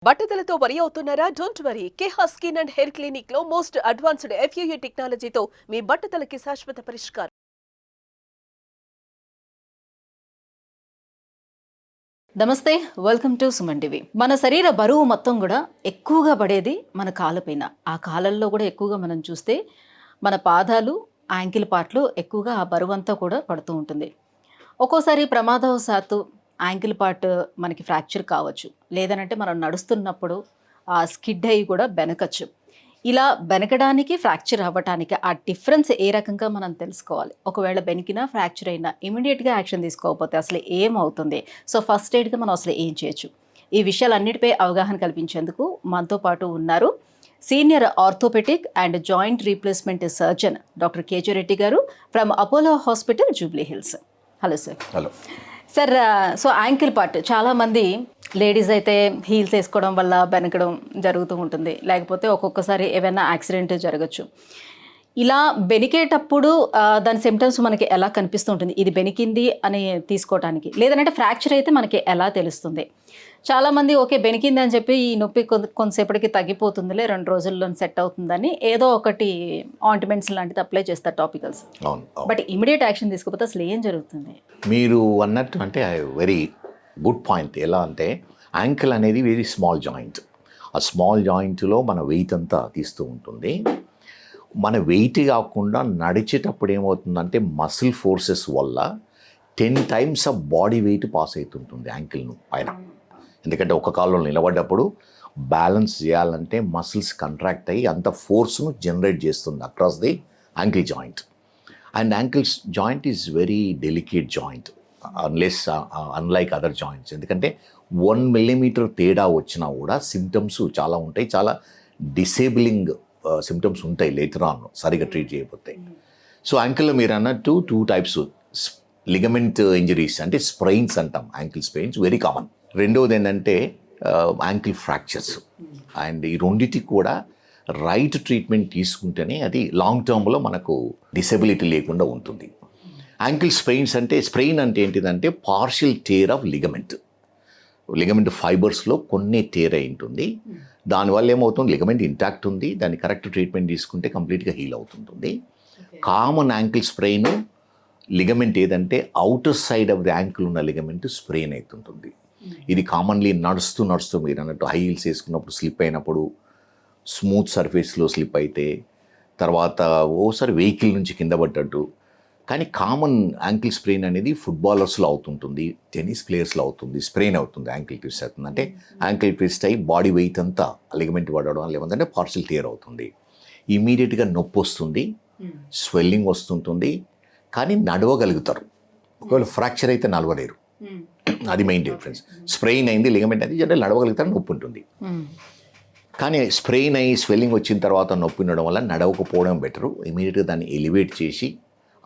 బట్టతలతో వరి అవుతున్నారా? Don't worry. Keha skin and hair clinic లో మోస్ట్ అడ్వాన్స్డ్ FUE టెక్నాలజీతో మీ బట్టతలకి శాశ్వత పరిష్కారం. నమస్తే, వెల్కమ్ టు సుమన్ టీవీ. మన శరీర బరువు మొత్తం కూడా ఎక్కువగా పడేది మన కాళ్ళపైన. ఆ కాళ్ళల్లో కూడా ఎక్కువగా మనం చూస్తే మన పాదాలు, యాంకిల్ పార్ట్లు ఎక్కువగా ఆ బరువు అంతా కూడా పడుతూ ఉంటుంది. ఒక్కోసారి ప్రమాదవశాత్తు యాంకిల్ పార్ట్ మనకి ఫ్రాక్చర్ కావచ్చు, లేదనంటే మనం నడుస్తున్నప్పుడు ఆ స్కిడ్ అయ్యి కూడా బెనకచ్చు. ఇలా బెనకడానికి, ఫ్రాక్చర్ అవ్వటానికి ఆ డిఫరెన్స్ ఏ రకంగా మనం తెలుసుకోవాలి? ఒకవేళ బెనికినా, ఫ్రాక్చర్ అయినా ఇమీడియట్గా యాక్షన్ తీసుకోకపోతే అసలు ఏమవుతుంది? సో ఫస్ట్ ఎయిడ్గా మనం అసలు ఏం చేయొచ్చు? ఈ విషయాలన్నిటిపై అవగాహన కల్పించేందుకు మనతో పాటు ఉన్నారు senior orthopedic and joint replacement surgeon doctor KG Reddy గారు from Apollo hospital, Jubilee Hills. Hello sir. Hello sir. So ankle part చాలామంది లేడీస్ అయితే హీల్స్ వేసుకోవడం వల్ల బెనకడం జరుగుతూ ఉంటుంది, లేకపోతే ఒక్కొక్కసారి ఏమైనా యాక్సిడెంట్ జరగచ్చు. ఇలా బెనికేటప్పుడు దాని సిమ్టమ్స్ మనకి ఎలా కనిపిస్తూ ఉంటుంది? ఇది బెనికింది అని తీసుకోవడానికి, లేదంటే ఫ్రాక్చర్ అయితే మనకి ఎలా తెలుస్తుంది? చాలామంది ఓకే బెనికింది అని చెప్పి ఈ నొప్పి కొంతసేపటికి తగ్గిపోతుందిలే, 2 రోజుల్లో సెట్ అవుతుందని ఏదో ఒకటి ఆయింట్మెంట్స్ లాంటిది అప్లై చేస్తారు, టాపికల్స్. బట్ ఇమీడియట్ యాక్షన్ తీసుకోకపోతే అసలు ఏం జరుగుతుంది? మీరు అన్నట్టు అంటే వెరీ గుడ్ పాయింట్. ఎలా అంటే యాంకిల్ అనేది వెరీ స్మాల్ జాయింట్. ఆ స్మాల్ జాయింట్లో మన వెయిట్ అంతా తీస్తూ ఉంటుంది. మన వెయిట్ కాకుండా నడిచేటప్పుడు ఏమవుతుందంటే మసిల్ ఫోర్సెస్ వల్ల 10 times of body weight pass అవుతుంటుంది యాంకిల్ను పైన. ఎందుకంటే ఒక కాల్లో నిలబడ్డప్పుడు బ్యాలెన్స్ చేయాలంటే మసిల్స్ కంట్రాక్ట్ అయ్యి అంత ఫోర్స్ను జనరేట్ చేస్తుంది across the ankle joint. And ankles joint is very delicate joint unlike other joints. ఎందుకంటే 1 millimeter తేడా వచ్చినా కూడా సిమ్టమ్స్ చాలా ఉంటాయి, చాలా డిసేబులింగ్ సిమ్టమ్స్ ఉంటాయి లేటర్ ఆన్ సరిగా ట్రీట్ చేయకపోతే. సో యాంకిల్లో మీరు అన్నట్టు 2 types లిగమెంట్ ఇంజరీస్ అంటే స్ప్రెయిన్స్ అంటాం. Ankle sprains very common. రెండవది ఏంటంటే యాంకిల్ ఫ్రాక్చర్స్. అండ్ ఈ రెండింటికి కూడా రైట్ ట్రీట్మెంట్ తీసుకుంటేనే అది లాంగ్ టర్మ్లో మనకు డిసెబిలిటీ లేకుండా ఉంటుంది. యాంకిల్ స్ప్రెయిన్స్ అంటే, స్ప్రెయిన్ అంటే ఏంటిదంటే పార్షియల్ టేర్ ఆఫ్ లిగమెంట్ ఫైబర్స్లో కొన్ని టేర్ అయి ఉంటుంది. దానివల్ల ఏమవుతుంది, లిగమెంట్ ఇంటాక్ట్ ఉంది, దాన్ని కరెక్ట్ ట్రీట్మెంట్ తీసుకుంటే కంప్లీట్గా హీల్ అవుతుంటుంది. కామన్ యాంకిల్ స్ప్రెయిన్ లిగమెంట్ ఏదంటే outer side of the ankle ఉన్న లిగమెంట్ స్ప్రెయిన్ అవుతుంటుంది. ఇది కామన్లీ నడుస్తూ మీరు అన్నట్టు హై హీల్స్ వేసుకున్నప్పుడు స్లిప్ అయినప్పుడు, స్మూత్ సర్ఫేస్లో స్లిప్ అయితే, తర్వాత ఓసారి వెహికల్ నుంచి కింద పడ్డట్టు. కానీ కామన్ యాంకిల్ స్ప్రెయిన్ అనేది ఫుట్బాలర్స్లో అవుతుంటుంది, టెన్నిస్ ప్లేయర్స్లో అవుతుంది, స్ప్రెయిన్ అవుతుంది, యాంకిల్ ట్విస్ట్ అవుతుంది. అంటే యాంకిల్ ట్విస్ట్ అయ్యి బాడీ వెయిట్ అంతా లిగమెంట్ పడడం లేదంటే పార్షియల్ టేర్ అవుతుంది. ఇమీడియట్గా నొప్పి వస్తుంది, స్వెల్లింగ్ వస్తుంటుంది, కానీ నడవగలుగుతారు. ఒకవేళ ఫ్రాక్చర్ అయితే నడవలేరు. అది మెయిన్ డిఫరెన్స్. స్ప్రెయిన్ అయింది లిగమెంట్ అనేది జనరల్ నడవగలుగుతారు, నొప్పి ఉంటుంది. కానీ స్ప్రెయిన్ అయ్యి స్వెల్లింగ్ వచ్చిన తర్వాత నొప్పి ఉండడం వల్ల నడవకపోవడం బెటరు. ఇమీడియట్గా దాన్ని ఎలివేట్ చేసి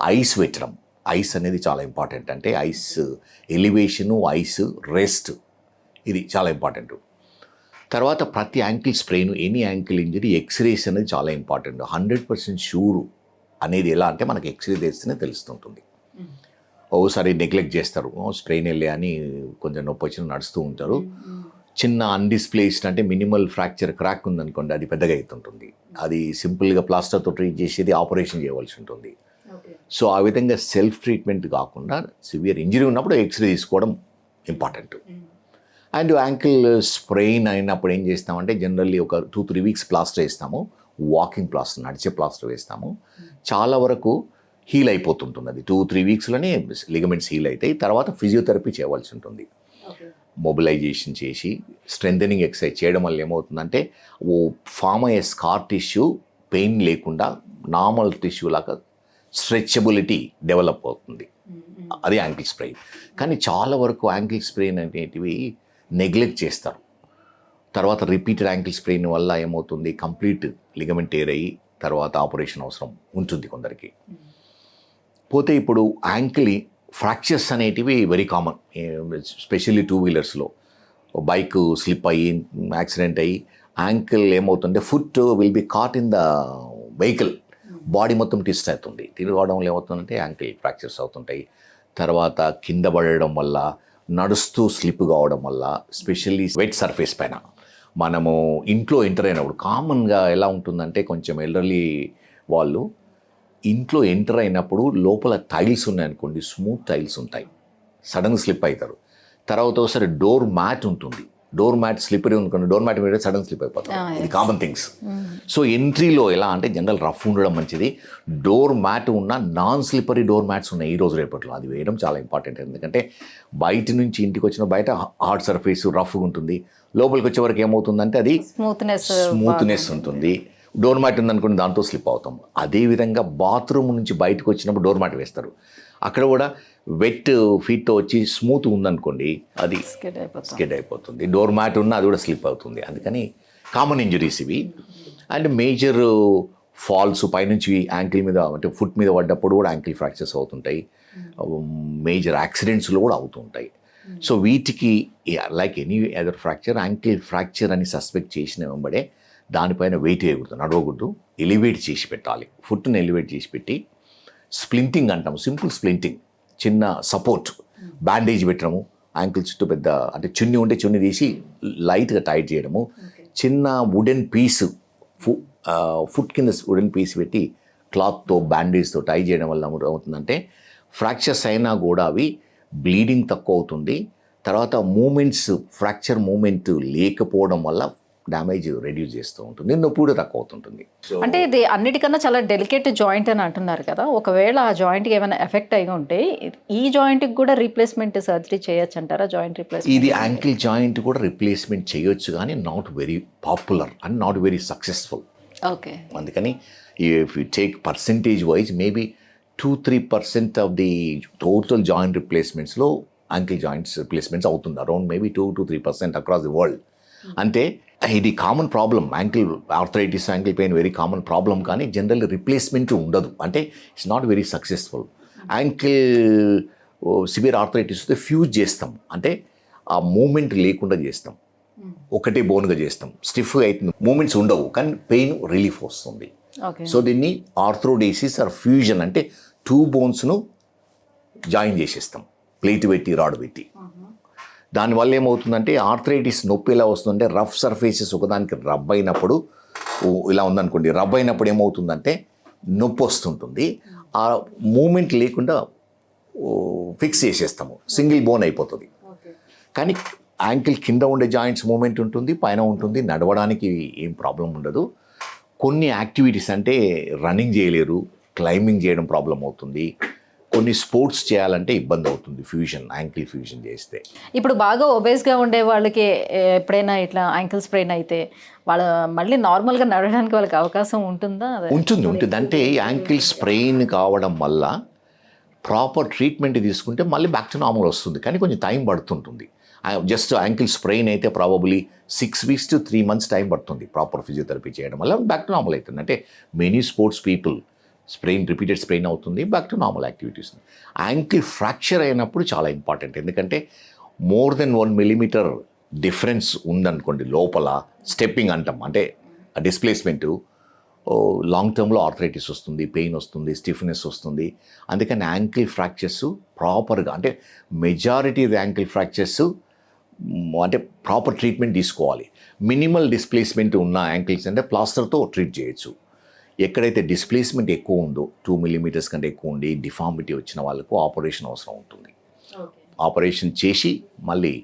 ఐస్ పెట్టడం. ఐస్ అనేది చాలా ఇంపార్టెంట్. అంటే ఐస్ ఎలివేషను, ఐస్ రెస్ట్, ఇది చాలా ఇంపార్టెంట్. తర్వాత ప్రతి ankle sprain, any ankle injury x-rays అనేది చాలా ఇంపార్టెంట్. 100% షూర్ అనేది ఎలా అంటే మనకి ఎక్స్రే తెస్తేనే తెలుస్తుంటుంది. ఒకసారి నెగ్లెక్ట్ చేస్తారు, స్ప్రెయిన్ వెళ్ళే అని కొంచెం నొప్పి వచ్చిన నడుస్తూ ఉంటారు. చిన్న అన్డిస్ప్లేస్డ్ అంటే మినిమల్ ఫ్రాక్చర్ క్రాక్ ఉందనుకోండి, అది పెద్దగా అవుతుంటుంది. అది సింపుల్గా ప్లాస్టర్తో ట్రీట్ చేసేది ఆపరేషన్ చేయవలసి ఉంటుంది. సో ఆ విధంగా సెల్ఫ్ ట్రీట్మెంట్ కాకుండా సివియర్ ఇంజరీ ఉన్నప్పుడు ఎక్స్రే తీసుకోవడం ఇంపార్టెంట్. అండ్ యాంకిల్ స్ప్రెయిన్ అయినప్పుడు ఏం చేస్తామంటే జనరల్లీ ఒక 2-3 weeks ప్లాస్టర్ వేస్తాము. వాకింగ్ ప్లాస్టర్, నడిచే ప్లాస్టర్ వేస్తాము. చాలా వరకు హీల్ అయిపోతుంటుంది. అది 2-3 weeksలోనే లిగమెంట్స్ హీల్ అవుతాయి. తర్వాత ఫిజియోథెరపీ చేయవలసి ఉంటుంది. మొబిలైజేషన్ చేసి స్ట్రెంథెనింగ్ ఎక్సర్సైజ్ చేయడం వల్ల ఏమవుతుందంటే ఓ ఫామ్ అయ్యే స్కార్ టిష్యూ పెయిన్ లేకుండా నార్మల్ టిష్యూ లాగా స్ట్రెచబిలిటీ డెవలప్ అవుతుంది. అది యాంకిల్ స్ప్రెయిన్. కానీ చాలా వరకు యాంకిల్ స్ప్రెయిన్ అనేటివి నెగ్లెక్ట్ చేస్తారు. తర్వాత రిపీటెడ్ యాంకిల్ స్ప్రెయిన్ వల్ల ఏమవుతుంది, కంప్లీట్ లిగమెంట్ టేర్ అయ్యి తర్వాత ఆపరేషన్ అవసరం ఉంటుంది కొందరికి. పోతే ఇప్పుడు యాంకిల్ ఫ్రాక్చర్స్ అనేటివి వెరీ కామన్, స్పెషల్లీ 2-wheelersలో. బైక్ స్లిప్ అయ్యి యాక్సిడెంట్ అయ్యి యాంకిల్ ఏమవుతుంటే foot will be caught in the vehicle, body మొత్తం ట్విస్ట్ అవుతుంది. తిరగడంలో ఏమవుతుందంటే యాంకిల్ ఫ్రాక్చర్స్ అవుతుంటాయి. తర్వాత కింద పడడం వల్ల, నడుస్తూ స్లిప్ కావడం వల్ల, స్పెషల్లీ వెట్ సర్ఫేస్ పైన మనము ఇంట్లో ఎంటర్ అయినప్పుడు కామన్గా ఎలా ఉంటుందంటే కొంచెం ఎల్డర్లీ వాళ్ళు ఇంట్లో ఎంటర్ అయినప్పుడు లోపల టైల్స్ ఉన్నాయనుకోండి, స్మూత్ టైల్స్ ఉంటాయి, సడన్ స్లిప్ అవుతారు. తర్వాత ఒకసారి డోర్ మ్యాట్ ఉంటుంది, డోర్ మ్యాట్ స్లిప్పరీ అనుకోండి, డోర్ మ్యాట్ మీద సడన్ స్లిప్ అయిపోతారు. ఇది కామన్ థింగ్స్. సో ఎంట్రీలో ఎలా అంటే జనరల్ రఫ్ ఉండడం మంచిది. డోర్ మ్యాట్ ఉన్న నాన్ స్లిప్పరీ డోర్ మ్యాట్స్ ఉన్నాయి ఈ రోజు రేపట్లో, అది వేయడం చాలా ఇంపార్టెంట్. ఎందుకంటే బయట నుంచి ఇంటికి వచ్చిన బయట హార్డ్ సర్ఫేస్ రఫ్గా ఉంటుంది, లోపలికి వచ్చే వరకు ఏమవుతుందంటే అది స్మూత్నెస్ ఉంటుంది. డోర్ మ్యాట్ ఉందనుకోండి దాంతో స్లిప్ అవుతాం. అదేవిధంగా బాత్రూమ్ నుంచి బయటకు వచ్చినప్పుడు డోర్ మ్యాట్ వేస్తారు, అక్కడ కూడా వెట్ ఫీట్తో వచ్చి స్మూత్ ఉందనుకోండి అది స్కెడ్ అయిపోతుంది. డోర్ మ్యాట్ ఉన్న అది కూడా స్లిప్ అవుతుంది. అందుకని కామన్ ఇంజరీస్ ఇవి. అండ్ మేజర్ ఫాల్స్ పైనుంచి యాంకిల్ మీద అంటే ఫుట్ మీద పడ్డప్పుడు కూడా యాంకిల్ ఫ్రాక్చర్స్ అవుతుంటాయి, మేజర్ యాక్సిడెంట్స్లో కూడా అవుతుంటాయి. సో వీటికి like any other fracture, ankle fracture అని సస్పెక్ట్ చేసిన వెంబడే దానిపైన వెయిట్ వేయకూడదు, నడవకూడదు, ఎలివేట్ చేసి పెట్టాలి. ఫుట్ని ఎలివేట్ చేసి పెట్టి స్ప్లింటింగ్ అంటాము, సింపుల్ స్ప్లింటింగ్, చిన్న సపోర్ట్ బ్యాండేజ్ పెట్టడము, యాంకిల్ చుట్టూ పెద్ద అంటే చున్ని ఉంటే చున్ని తీసి లైట్గా టైట్ చేయడము, చిన్న వుడెన్ పీస్ ఫుట్ కింద వుడెన్ పీస్ పెట్టి క్లాత్తో బ్యాండేజ్తో టై చేయడం వల్ల ఏమవుతుందంటే ఫ్రాక్చర్స్ అయినా కూడా అవి బ్లీడింగ్ తక్కువ అవుతుంది. తర్వాత మూమెంట్స్ ఫ్రాక్చర్ మూమెంట్ లేకపోవడం వల్ల డ్యామేజ్ రెడ్యూస్ చేస్తూ ఉంటుంది, నొప్పి కూడా తక్కువ అవుతుంటుంది. అంటే ఇది అన్నిటికన్నా చాలా డెలికేట్ జాయింట్ అని అంటున్నారు కదా, ఒకవేళ ఆ జాయింట్కి ఏమైనా ఎఫెక్ట్ అయి ఉంటే ఈ జాయింట్కి కూడా రీప్లేస్మెంట్ సర్జరీ చేయొచ్చు అంటారా? జాయింట్ రీప్లేస్మెంట్ ఇది యాంకిల్ జాయింట్ కూడా రీప్లేస్మెంట్ చేయొచ్చు, కానీ not very popular and not very successful. Okay, అందుకని if you take percentage wise maybe 2-3% of the total joint రిప్లేస్మెంట్స్లో యాంకిల్ జాయింట్స్ రిప్లేస్మెంట్స్ అవుతుంది, around maybe 2-3% across the world. అంటే ఇది common problem, ankle arthritis, ankle pain very common problem, కానీ general replacement ఉండదు, అంటే it's not very successful. Ankle severe arthritis వస్తే fuse చేస్తాం, అంటే ఆ మూమెంట్ లేకుండా చేస్తాం, ఒకటే బోన్గా చేస్తాం, స్టిఫ్గా అవుతుంది, మూమెంట్స్ ఉండవు కానీ పెయిన్ రిలీఫ్ వస్తుంది. సో దీన్ని ఆర్థరోడేసిస్ ఆర్ ఫ్యూజన్, అంటే 2 బోన్స్ను జాయిన్ చేసేస్తాం ప్లేట్ పెట్టి రాడ్ పెట్టి. దానివల్ల ఏమవుతుందంటే ఆర్థరైటిస్ నొప్పి ఎలా వస్తుందంటే రఫ్ సర్ఫేసెస్ ఒకదానికి రబ్ అయినప్పుడు ఇలా ఉందనుకోండి, రబ్ అయినప్పుడు ఏమవుతుందంటే నొప్పి వస్తుంటుంది, ఆ మూమెంట్ లేకుండా ఫిక్స్ చేసేస్తాము, సింగిల్ బోన్ అయిపోతుంది. కానీ యాంకిల్ కింద ఉండే జాయింట్స్ మూమెంట్ ఉంటుంది, పైన ఉంటుంది, నడవడానికి ఏం ప్రాబ్లం ఉండదు. కొన్ని యాక్టివిటీస్ అంటే రన్నింగ్ చేయలేరు, క్లైంబింగ్ చేయడం ప్రాబ్లం అవుతుంది, కొన్ని స్పోర్ట్స్ చేయాలంటే ఇబ్బంది అవుతుంది ఫ్యూజన్, యాంకిల్ ఫ్యూజన్ చేస్తే. ఇప్పుడు బాగా ఒబేస్గా ఉండే వాళ్ళకి ఎప్పుడైనా ఇట్లా యాంకిల్ స్ప్రెయిన్ అయితే వాళ్ళు మళ్ళీ నార్మల్గా నడవడానికి వాళ్ళకి అవకాశం ఉంటుందా? ఉంటుంది. అంటే యాంకిల్ స్ప్రెయిన్ కావడం వల్ల ప్రాపర్ ట్రీట్మెంట్ తీసుకుంటే మళ్ళీ బ్యాక్ టు నార్మల్ వస్తుంది, కానీ కొంచెం టైం పడుతుంటుంది. జస్ట్ యాంకిల్ స్ప్రెయిన్ అయితే probably 6 weeks to 3 months time పడుతుంది ప్రాపర్ ఫిజియోథెరపీ చేయడం వల్ల బ్యాక్ టు నార్మల్ అవుతుంది. అంటే many sports people repeated sprain అవుతుంది, back to normal activities. Ankle fracture అయినప్పుడు చాలా ఇంపార్టెంట్, ఎందుకంటే మోర్ దెన్ 1 millimeter డిఫరెన్స్ ఉందనుకోండి లోపల, స్టెప్పింగ్ అంటాం, అంటే డిస్ప్లేస్మెంటు, లాంగ్ టర్మ్లో ఆర్థరైటిస్ వస్తుంది, పెయిన్ వస్తుంది, స్టిఫ్నెస్ వస్తుంది. అందుకని యాంకిల్ ఫ్రాక్చర్స్ ప్రాపర్గా, అంటే మెజారిటీ యాంకిల్ ఫ్రాక్చర్స్ అంటే ప్రాపర్ ట్రీట్మెంట్ తీసుకోవాలి. మినిమల్ డిస్ప్లేస్మెంట్ ఉన్న యాంకిల్స్ అంటే ప్లాస్టర్తో ట్రీట్ చేయొచ్చు. ఎక్కడైతే డిస్ప్లేస్మెంట్ ఎక్కువ ఉందో 2 millimeters కంటే ఎక్కువ ఉండి డిఫార్మిటీ వచ్చిన వాళ్ళకు ఆపరేషన్ అవసరం ఉంటుంది. ఆపరేషన్ చేసి మళ్ళీ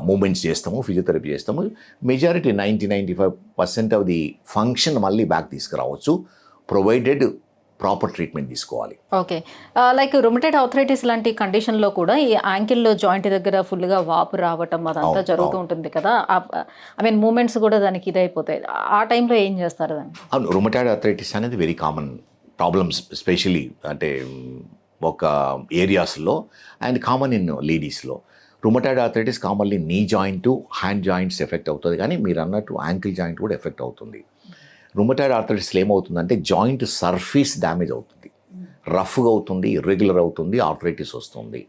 మూమెంట్స్ చేస్తాము, ఫిజియోథెరపీ చేస్తాము. మెజారిటీ 90-95% ఆఫ్ ది ఫంక్షన్ మళ్ళీ బ్యాక్ తీసుకురావచ్చు, ప్రొవైడెడ్ ప్రాపర్ ట్రీట్మెంట్ తీసుకోవాలి. ఓకే, లైక్ రొమటైడ్ ఆర్థరైటిస్ లాంటి కండిషన్లో కూడా ఈ యాంకిల్లో జాయింట్ దగ్గర ఫుల్గా వాపు రావటం అదంతా జరుగుతూ ఉంటుంది కదా, ఐ మీన్ మూమెంట్స్ కూడా దానికి ఇదైపోతాయి, ఆ టైంలో ఏం చేస్తారు దాన్ని? అవును, రొమటైడ్ ఆర్థరైటిస్ అనేది వెరీ కామన్ ప్రాబ్లమ్స్, ఎస్పెషలీ అంటే ఒక ఏరియాస్లో అండ్ కామన్ ఇన్ లేడీస్లో. Rheumatoid arthritis commonly knee joint, hand joints affect అవుతుంది, కానీ మీరు అన్నట్టు యాంకిల్ జాయింట్ కూడా ఎఫెక్ట్ అవుతుంది. రుమటాయిడ్ ఆర్థరైటిస్లో ఏమవుతుందంటే జాయింట్ సర్ఫేస్ డ్యామేజ్ అవుతుంది, రఫ్గా అవుతుంది, ఇర్రెగ్యులర్ అవుతుంది, ఆర్థరైటిస్ వస్తుంది.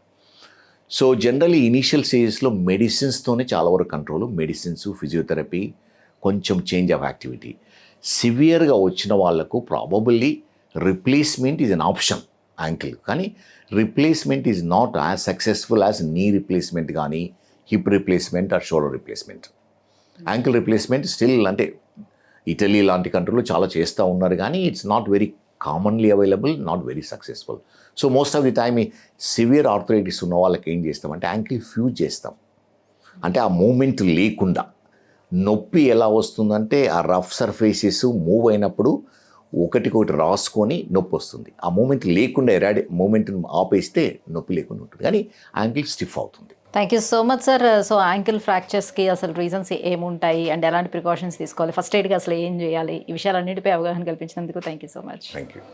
సో జనరల్లీ ఇనీషియల్ స్టేజెస్లో మెడిసిన్స్తోనే చాలా వరకు కంట్రోల్, మెడిసిన్స్, ఫిజియోథెరపీ, కొంచెం చేంజ్ ఆఫ్ యాక్టివిటీ. సివియర్గా వచ్చిన వాళ్ళకు probably replacement is an option ankle, కానీ replacement is not as successful as knee replacement కానీ hip replacement or shoulder replacement. Ankle replacement still అంటే ఇటలీ లాంటి కంట్రీలో చాలా చేస్తూ ఉన్నారు, కానీ it's not very commonly available, not very successful. So most of the time ఈ సివియర్ ఆర్థరైటిస్ ఉన్న వాళ్ళకి ఏం చేస్తామంటే యాంకిల్ ఫ్యూజ్ చేస్తాం. అంటే ఆ మూమెంట్ లేకుండా నొప్పి ఎలా వస్తుందంటే ఆ రఫ్ సర్ఫేసెస్ మూవ్ అయినప్పుడు ఒకటికొకటి రాసుకొని నొప్పి వస్తుంది. ఆ మూమెంట్ లేకుండా మూమెంట్ ఆపేస్తే నొప్పి లేకుండా ఉంటుంది, కానీ యాంకిల్ స్టిఫ్ అవుతుంది. Thank you so much sir. So ankle ఫ్రాక్చర్స్కి అసలు రీజన్స్ ఏముంటాయి అండ్ ఎలాంటి ప్రికాషన్స్ తీసుకోవాలి, ఫస్ట్ ఎయిడ్గా అసలు ఏం చేయాలి, ఈ విషయాలన్నిటిపై అవగాహన కల్పించినందుకు thank you so much. Thank you.